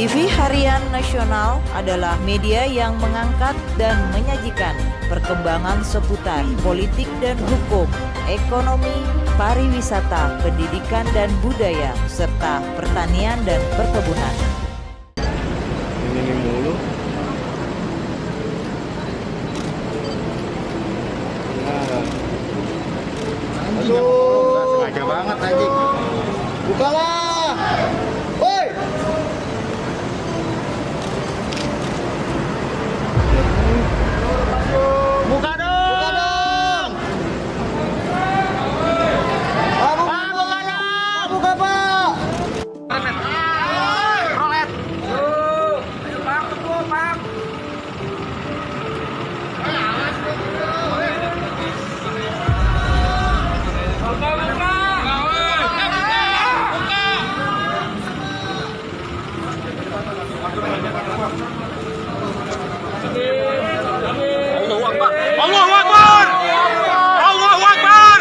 TV Harian Nasional adalah media yang mengangkat dan menyajikan perkembangan seputar politik dan hukum, ekonomi, pariwisata, pendidikan dan budaya, serta pertanian dan perkebunan. Ini mulu. Aduh, sengaja banget anjing. bukalah. Woi. Buka dong. Buka dong. Pak, buka, Buka dong. buka, Pak. Rolet. Ayo Bang, betul Bang. Allahu Akbar. Allahu Akbar. Allahu Akbar.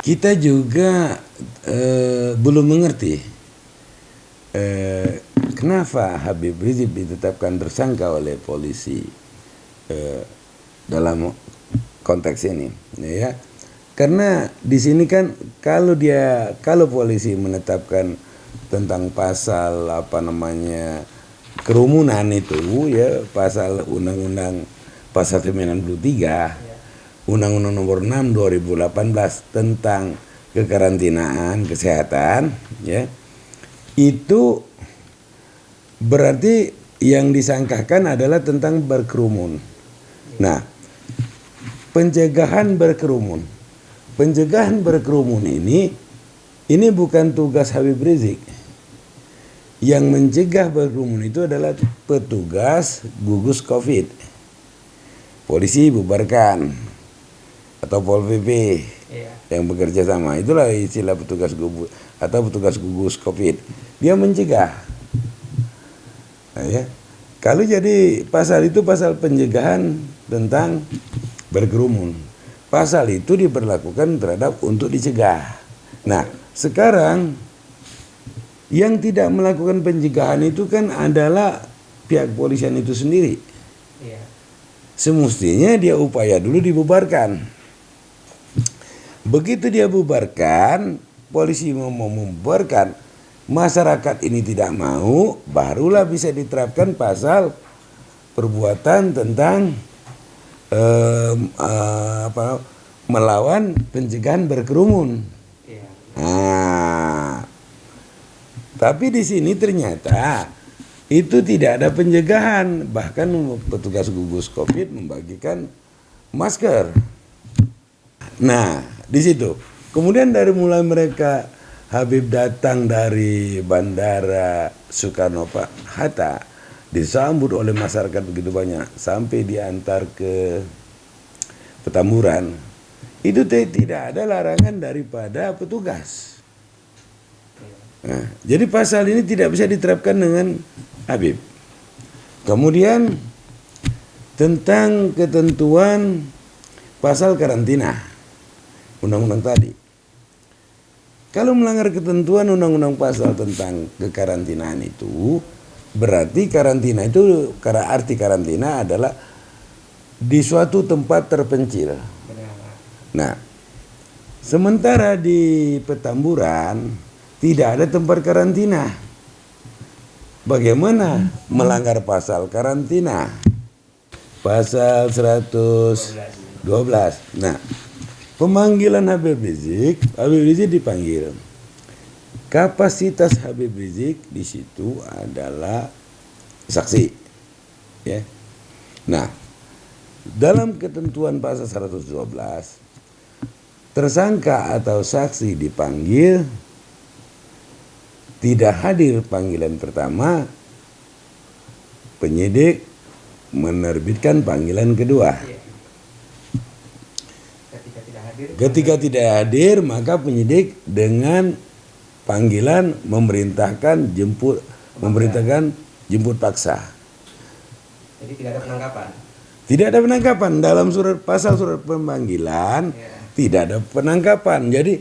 Kita juga belum mengerti kenapa Habib Rizik ditetapkan tersangka oleh polisi dalam konteks ini, ya. Karena di sini kan kalau polisi menetapkan tentang pasal kerumunan itu, ya, pasal undang-undang pasal 93. Undang-Undang Nomor 6 2018 tentang kekarantinaan kesehatan, ya, itu berarti yang disangkakan adalah tentang berkerumun. Nah, pencegahan berkerumun ini bukan tugas Habib Rizik. Yang mencegah berkerumun itu adalah petugas gugus COVID. Polisi bubarkan, atau Pol PP yang bekerja sama, itulah istilah petugas gugus COVID. Dia mencegah. Nah, ya. Kalau jadi pasal itu pasal pencegahan tentang berkerumun. Pasal itu diberlakukan terhadap untuk dicegah. Nah, sekarang yang tidak melakukan pencegahan itu kan adalah pihak polisian itu sendiri. Semestinya dia upaya dulu dibubarkan. Begitu dia bubarkan, polisi mau membubarkan, masyarakat ini tidak mau, barulah bisa diterapkan pasal perbuatan tentang melawan pencegahan berkerumun. Nah, tapi di sini ternyata itu tidak ada pencegahan, bahkan petugas gugus COVID membagikan masker. Nah, di situ. Kemudian dari mulai mereka Habib datang dari Bandara Soekarno-Hatta, disambut oleh masyarakat begitu banyak sampai diantar ke Petamburan. Itu tidak ada larangan daripada petugas. Nah, jadi pasal ini tidak bisa diterapkan dengan Habib. Kemudian tentang ketentuan pasal karantina. Undang-undang tadi, kalau melanggar ketentuan undang-undang pasal tentang kekarantinaan itu, berarti karantina itu, karena arti karantina adalah di suatu tempat terpencil. Nah, sementara di Petamburan tidak ada tempat karantina. Bagaimana melanggar pasal karantina? Pasal 112. Nah, pemanggilan Habib Rizik dipanggil. Kapasitas Habib Rizik di situ adalah saksi, ya. Nah, dalam ketentuan pasal 112, tersangka atau saksi dipanggil, tidak hadir panggilan pertama, penyidik menerbitkan panggilan kedua. Ketika tidak hadir, maka penyidik dengan panggilan memerintahkan jemput paksa. Jadi tidak ada penangkapan. Tidak ada penangkapan dalam pasal surat pemanggilan, tidak ada penangkapan. Jadi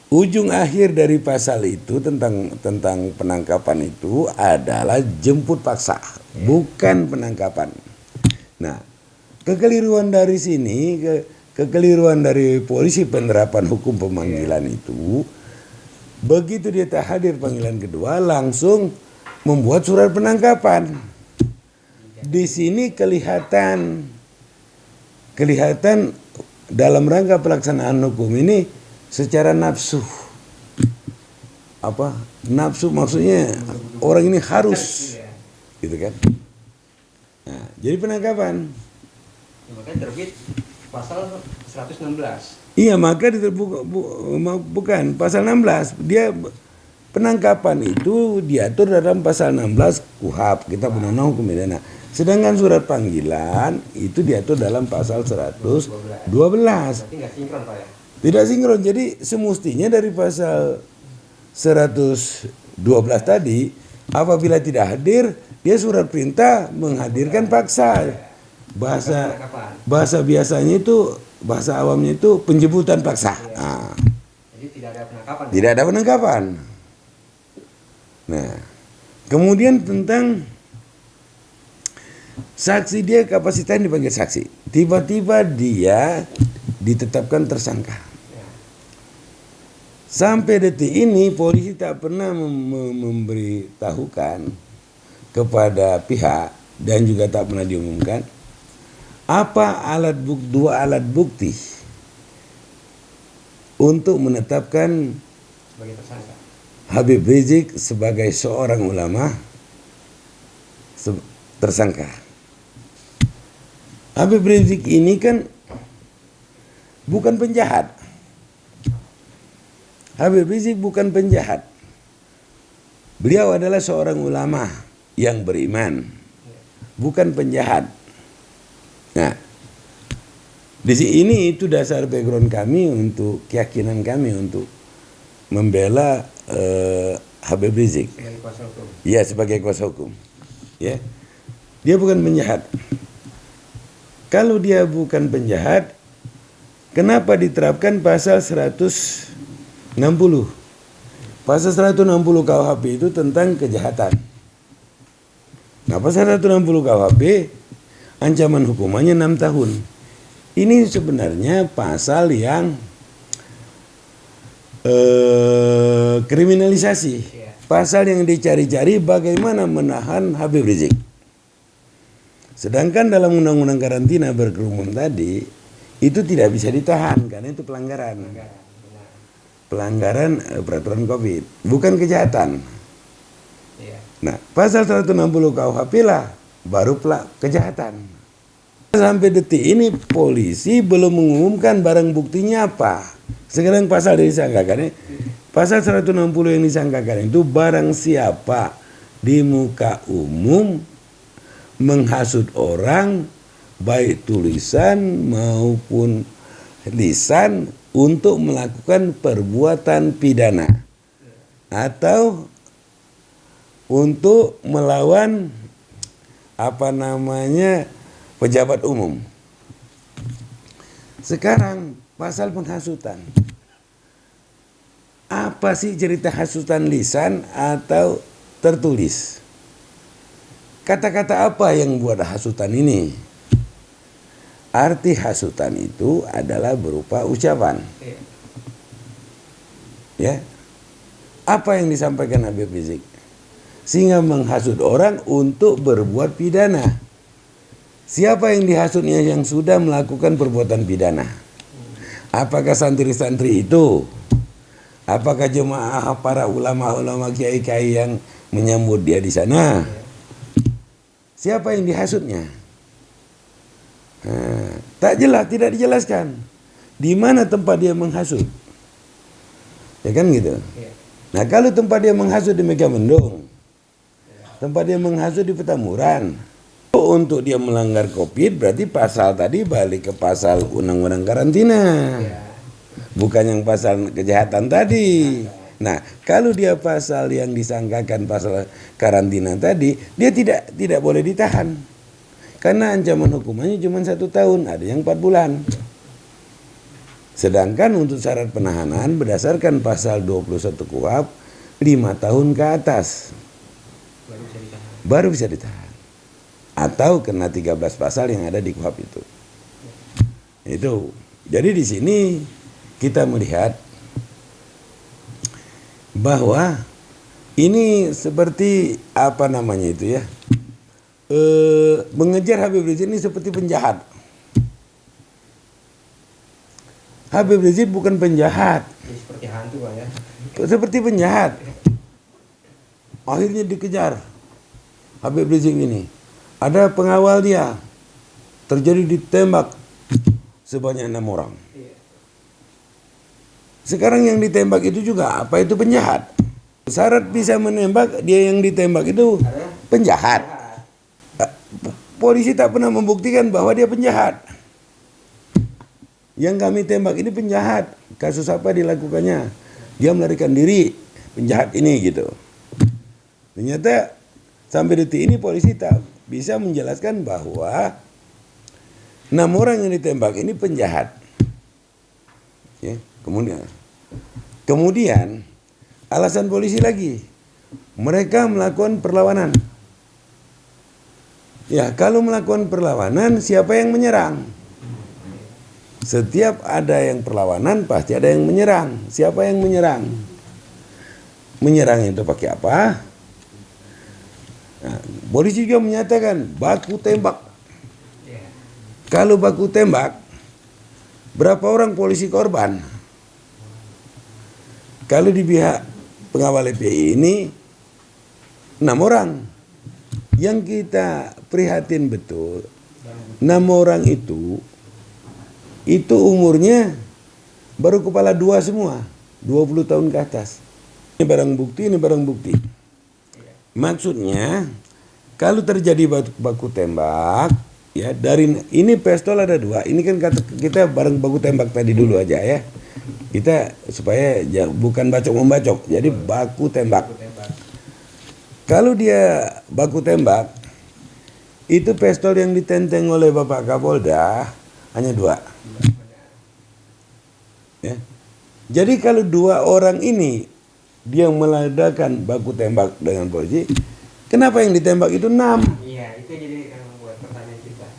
ujung akhir dari pasal itu tentang penangkapan itu adalah jemput paksa, bukan penangkapan. Nah, kekeliruan dari sini, kekeliruan dari polisi penerapan hukum pemanggilan itu, begitu dia tak hadir panggilan kedua langsung membuat surat penangkapan. Di sini kelihatan dalam rangka pelaksanaan hukum ini secara nafsu. Apa? Nafsu maksudnya orang ini harus, gitu kan? Nah, jadi penangkapan. Makanya terbit pasal 116. Iya, maka bukan pasal 16. Dia penangkapan itu diatur dalam pasal 16 KUHP, Kitab Undang-Undang Hukum Pidana. Sedangkan surat panggilan itu diatur dalam pasal 112. Berarti nggak sinkron Pak ya? Tidak sinkron. Jadi semestinya dari pasal 112 tadi, apabila tidak hadir, dia surat perintah menghadirkan paksa. Bahasa biasanya itu, bahasa awamnya itu penjemputan paksa. Nah, Jadi tidak ada penangkapan. tidak ada penangkapan. Nah, kemudian tentang saksi, dia kapasitasnya dipanggil saksi. Tiba-tiba dia ditetapkan tersangka. Sampai detik ini polisi tak pernah memberitahukan kepada pihak dan juga tak pernah diumumkan apa dua alat bukti untuk menetapkan Sebagai tersangka. Habib Rizik sebagai seorang ulama tersangka. Habib Rizik ini kan bukan penjahat. Habib Rizik bukan penjahat. Beliau adalah seorang ulama yang beriman, bukan penjahat. Nah, di sini itu dasar background kami untuk keyakinan kami untuk membela Habib Rizik. Sebagai kuasa hukum. Ya, sebagai kuasa hukum. Ya, dia bukan penjahat. Kalau dia bukan penjahat, kenapa diterapkan pasal 160? Pasal 160 KUHP itu tentang kejahatan. Nah, pasal 160 KUHP ancaman hukumannya 6 tahun. Ini sebenarnya pasal yang kriminalisasi. Pasal yang dicari-cari bagaimana menahan Habib Rizik. Sedangkan dalam undang-undang karantina berkerumun tadi itu tidak bisa ditahan karena itu pelanggaran. Pelanggaran peraturan Covid, bukan kejahatan. Nah, pasal 160 KUHP lah baru kejahatan. Sampai detik ini polisi belum mengumumkan barang buktinya apa. Sekarang pasal yang disangkakan, pasal 160 yang disangkakan itu barang siapa di muka umum menghasut orang baik tulisan maupun lisan untuk melakukan perbuatan pidana atau untuk melawan pejabat umum. Sekarang pasal penghasutan. Apa sih cerita hasutan lisan atau tertulis? Kata-kata apa yang buat hasutan ini? Arti hasutan itu adalah berupa ucapan. Ya. Apa yang disampaikan Habib Rizik? Sehingga menghasut orang untuk berbuat pidana. Siapa yang dihasutnya yang sudah melakukan perbuatan pidana? Apakah santri-santri itu? Apakah jemaah para ulama-ulama kiai-kiai yang menyambut dia di sana? Siapa yang dihasutnya? Tak jelas, tidak dijelaskan. Di mana tempat dia menghasut? Ya kan gitu. Nah, kalau tempat dia menghasut di Megamendung, tempat dia menghasut di Petamburan, untuk dia melanggar Covid berarti pasal tadi balik ke pasal undang-undang karantina. Bukan yang pasal kejahatan tadi. Nah, kalau dia pasal yang disangkakan pasal karantina tadi, dia tidak boleh ditahan. Karena ancaman hukumannya cuma 1 tahun, ada yang 4 bulan. Sedangkan untuk syarat penahanan berdasarkan pasal 21 KUHP 5 tahun ke atas baru bisa ditahan. Atau kena 13 pasal yang ada di KUHP itu. Itu. Jadi di sini kita melihat bahwa ini seperti apa namanya itu ya, mengejar Habib Rizik ini seperti penjahat. Habib Rizik bukan penjahat. Seperti hantu Pak ya. Seperti penjahat. Akhirnya dikejar Habib Rizik ini. Ada pengawal dia, terjadi ditembak sebanyak 6 orang. Sekarang yang ditembak itu juga apa itu penjahat. Syarat bisa menembak, dia yang ditembak itu penjahat. Polisi tak pernah membuktikan bahwa dia penjahat. Yang kami tembak ini penjahat. Kasus apa dilakukannya? Dia melarikan diri, penjahat ini gitu. Ternyata sampai detik ini polisi tak bisa menjelaskan bahwa 6 orang yang ditembak ini penjahat. Ya, kemudian alasan polisi lagi, mereka melakukan perlawanan. Ya, kalau melakukan perlawanan, siapa yang menyerang? Setiap ada yang perlawanan, pasti ada yang menyerang. Siapa yang menyerang? Menyerang itu pakai apa? Nah, polisi juga menyatakan baku tembak. Kalau baku tembak, berapa orang polisi korban? Kalau di pihak pengawal FPI ini 6 orang. Yang kita prihatin betul, 6 orang itu umurnya baru kepala 2 semua, 20 tahun ke atas. Ini barang bukti. Maksudnya kalau terjadi baku tembak, ya dari ini pistol ada 2. Ini kan kita barang baku tembak tadi dulu aja ya. Kita supaya bukan bacok membacok, jadi baku tembak. Kalau dia baku tembak, itu pistol yang ditenteng oleh Bapak Kapolda hanya 2. Ya. Jadi kalau 2 orang ini dia meledakkan baku tembak dengan polisi, kenapa yang ditembak itu 6? Iya, itu jadi yang membuat pertanyaan kita.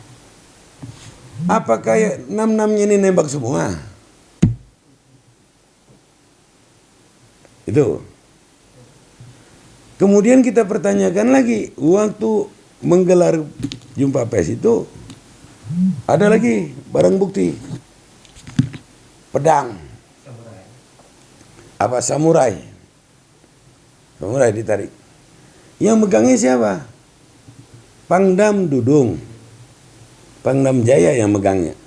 Apakah 6-6-nya ini nembak semua? Itu. Kemudian kita pertanyakan lagi, waktu menggelar jumpa pers itu ada lagi barang bukti. Pedang. Samurai. Samurai ditarik. Yang megangnya siapa? Pangdam Dudung. Pangdam Jaya yang megangnya.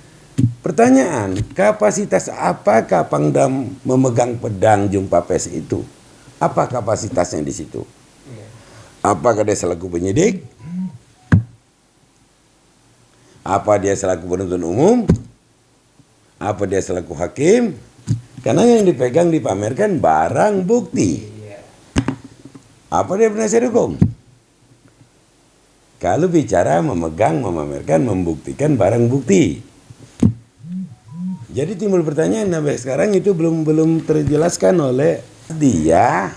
Pertanyaan, kapasitas apakah Pangdam memegang pedang jumpa pers itu? Apa kapasitasnya di situ? Apakah dia selaku penyidik? Apa dia selaku penuntut umum? Apa dia selaku hakim? Karena yang dipegang dipamerkan barang bukti. Apa dia penasihat hukum? Kalau bicara memegang, memamerkan, membuktikan barang bukti. Jadi timbul pertanyaan sampai sekarang itu belum terjelaskan oleh dia.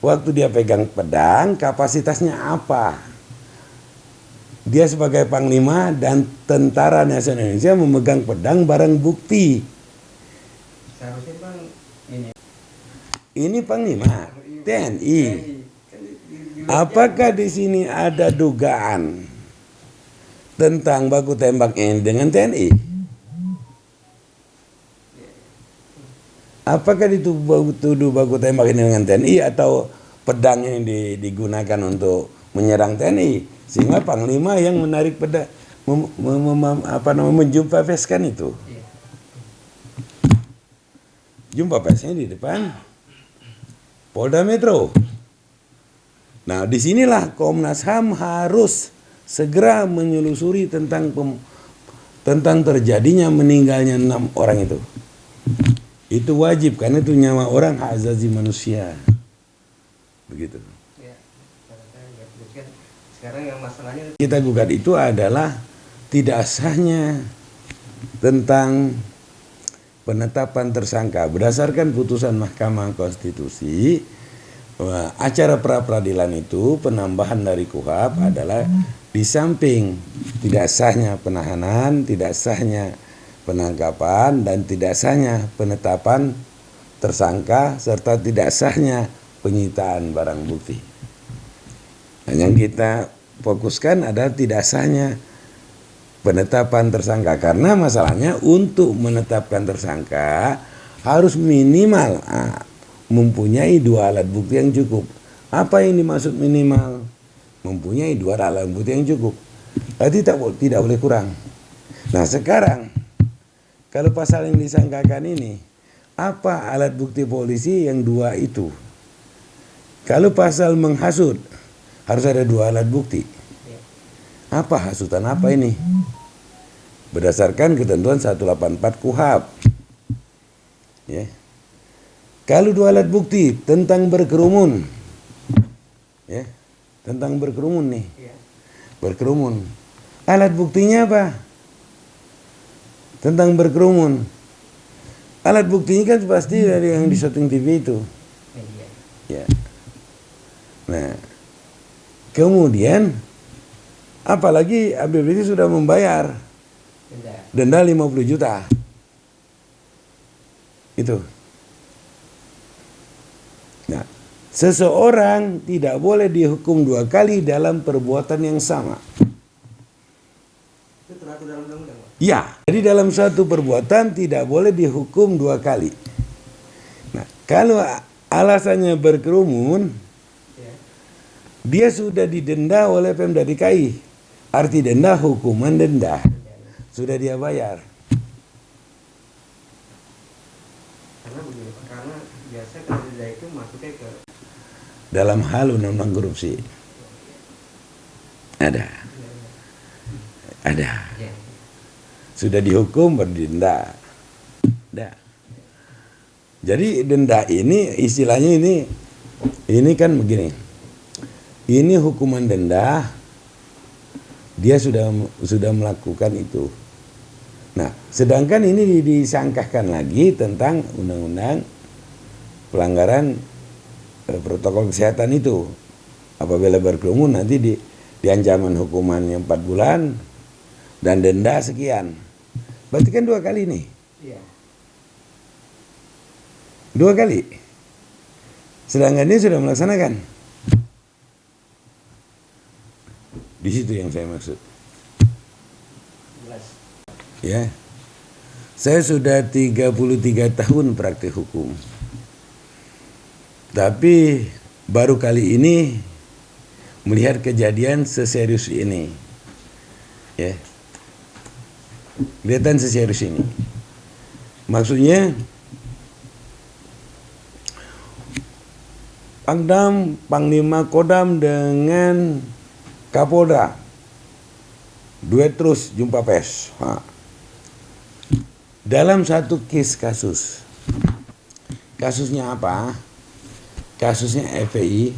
Waktu dia pegang pedang, kapasitasnya apa? Dia sebagai panglima dan tentara nasional Indonesia memegang pedang barang bukti. Seharusnya Bang Ini panglima TNI. Apakah di sini ada dugaan tentang baku tembak ini dengan TNI? Apakah dituduh baku tembak ini dengan TNI atau pedang yang digunakan untuk menyerang TNI? Sehingga panglima yang menarik pedang, menjumpa pers kan itu. Jumpa persnya di depan Polda Metro. Nah, disinilah Komnas HAM harus segera menyelusuri tentang terjadinya meninggalnya 6 orang itu. Itu wajib karena itu nyawa orang, hak asasi manusia. Begitu. ya, Sekarang yang masalahnya kita gugat itu adalah tidak sahnya tentang penetapan tersangka berdasarkan putusan Mahkamah Konstitusi. Acara pra peradilan itu penambahan dari KUHP adalah di samping tidak sahnya penahanan, tidak sahnya penangkapan, dan tidak sahnya penetapan tersangka, serta tidak sahnya penyitaan barang bukti. Nah, yang kita fokuskan adalah tidak sahnya penetapan tersangka, karena masalahnya untuk menetapkan tersangka harus minimal mempunyai 2 alat bukti yang cukup. Apa yang dimaksud minimal? Mempunyai 2 alat bukti yang cukup. Tidak boleh kurang. Nah sekarang kalau pasal yang disangkakan ini, apa alat bukti polisi yang 2 itu? Kalau pasal menghasut harus ada 2 alat bukti. Apa hasutan apa ini? Berdasarkan ketentuan 184 KUHP. Ya. Kalau 2 alat bukti tentang berkerumun, ya, tentang berkerumun nih, berkerumun. Alat buktinya apa? Tentang berkerumun. Alat buktinya kan pasti dari yang di syuting TV itu. Ya. Nah, kemudian apalagi Habib Rizik sudah membayar denda 50 juta. Itu. Nah, seseorang tidak boleh dihukum 2 kali dalam perbuatan yang sama. itu teratur dalam undang-undang, Pak. Ya, jadi dalam suatu perbuatan tidak boleh dihukum 2 kali. Nah, kalau alasannya berkerumun, dia sudah didenda oleh Pemda DKI. Arti denda hukuman denda. Sudah dia bayar. Karena begini, Pak, karena biasa kalau denda itu masuknya ke Dalam hal undang-undang korupsi. Ada. Sudah dihukum berdenda. Ada. Jadi denda ini istilahnya ini kan begini. Ini hukuman denda, dia sudah melakukan itu. Nah, sedangkan ini disangkakan lagi tentang undang-undang pelanggaran protokol kesehatan itu. Apabila berkerumun nanti di ancaman hukumannya 4 bulan dan denda sekian. Berarti kan 2 kali nih. 2 kali. Sedangkan dia sudah melaksanakan. Di situ yang saya maksud. Ya. Saya sudah 33 tahun praktik hukum. Tapi baru kali ini melihat kejadian seserius ini. Ya. Kelihatan seserius ini. Maksudnya Pangdam, Panglima Kodam dengan Kapolda duet terus jumpa pers. Dalam satu kasus. Kasusnya apa? Kasusnya FPI,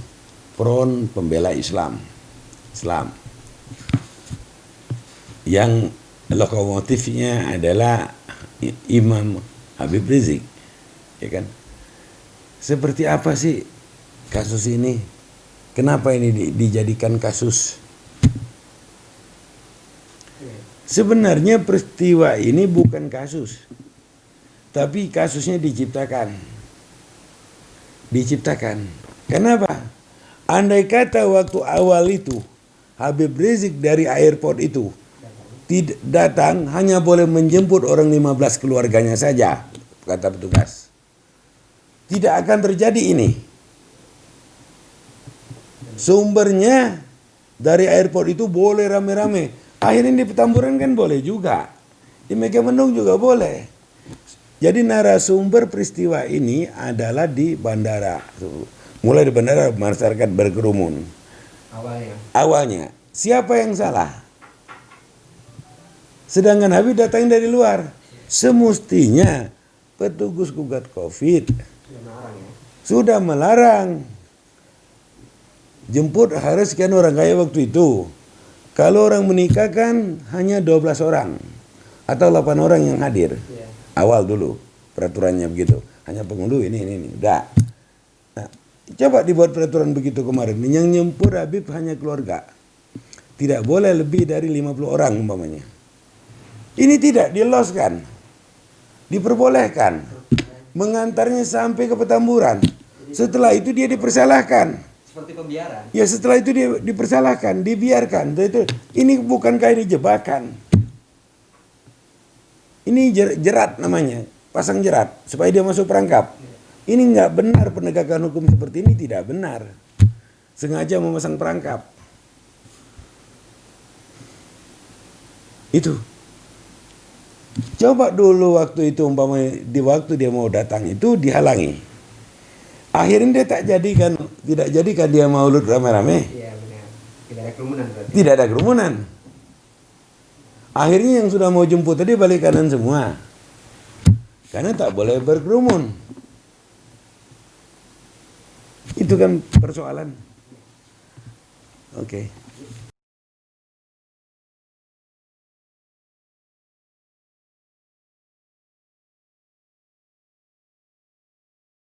Front Pembela Islam. Yang lokomotifnya adalah Imam Habib Rizik. Ya kan? Seperti apa sih kasus ini? Kenapa ini dijadikan kasus? Sebenarnya peristiwa ini bukan kasus, tapi kasusnya diciptakan. Kenapa? Andai kata waktu awal itu Habib Rizik dari airport itu tidak datang, hanya boleh menjemput orang 15 keluarganya saja, kata petugas, tidak akan terjadi ini. Sumbernya dari airport itu boleh rame-rame. Akhirnya di Petamburan kan boleh juga. Di Megamendung juga boleh. Jadi narasumber peristiwa ini adalah di bandara. Mulai di bandara masyarakat berkerumun. Awalnya. Siapa yang salah? Sedangkan Habib datang dari luar. Semestinya petugas gugat COVID sudah melarang. Jemput harus sekian orang kayak waktu itu. Kalau orang menikah kan hanya 12 orang atau 8 orang yang hadir. Iya. Awal dulu peraturannya begitu. Hanya pengunduh ini. Udah. Nah, coba dibuat peraturan begitu kemarin. Yang nyempur Habib hanya keluarga. Tidak boleh lebih dari 50 orang umpamanya. Ini tidak diloskan. Diperbolehkan. Mengantarnya sampai ke Petamburan. Setelah itu dia dipersalahkan. Seperti pembiaran. Ya setelah itu dia dipersalahkan, dibiarkan. Ini bukankah ini jebakan? Ini jerat namanya, pasang jerat supaya dia masuk perangkap. Ini nggak benar, penegakan hukum seperti ini tidak benar. Sengaja memasang perangkap. Itu. Coba dulu waktu itu umpamanya di waktu dia mau datang itu dihalangi. Akhirnya dia tidak jadikan dia maulud rame-rame. Iya benar. Tidak ada kerumunan berarti. Tidak ada kerumunan. Akhirnya yang sudah mau jemput tadi balik kanan semua. Karena tak boleh berkerumun. Itu kan persoalan. Oke.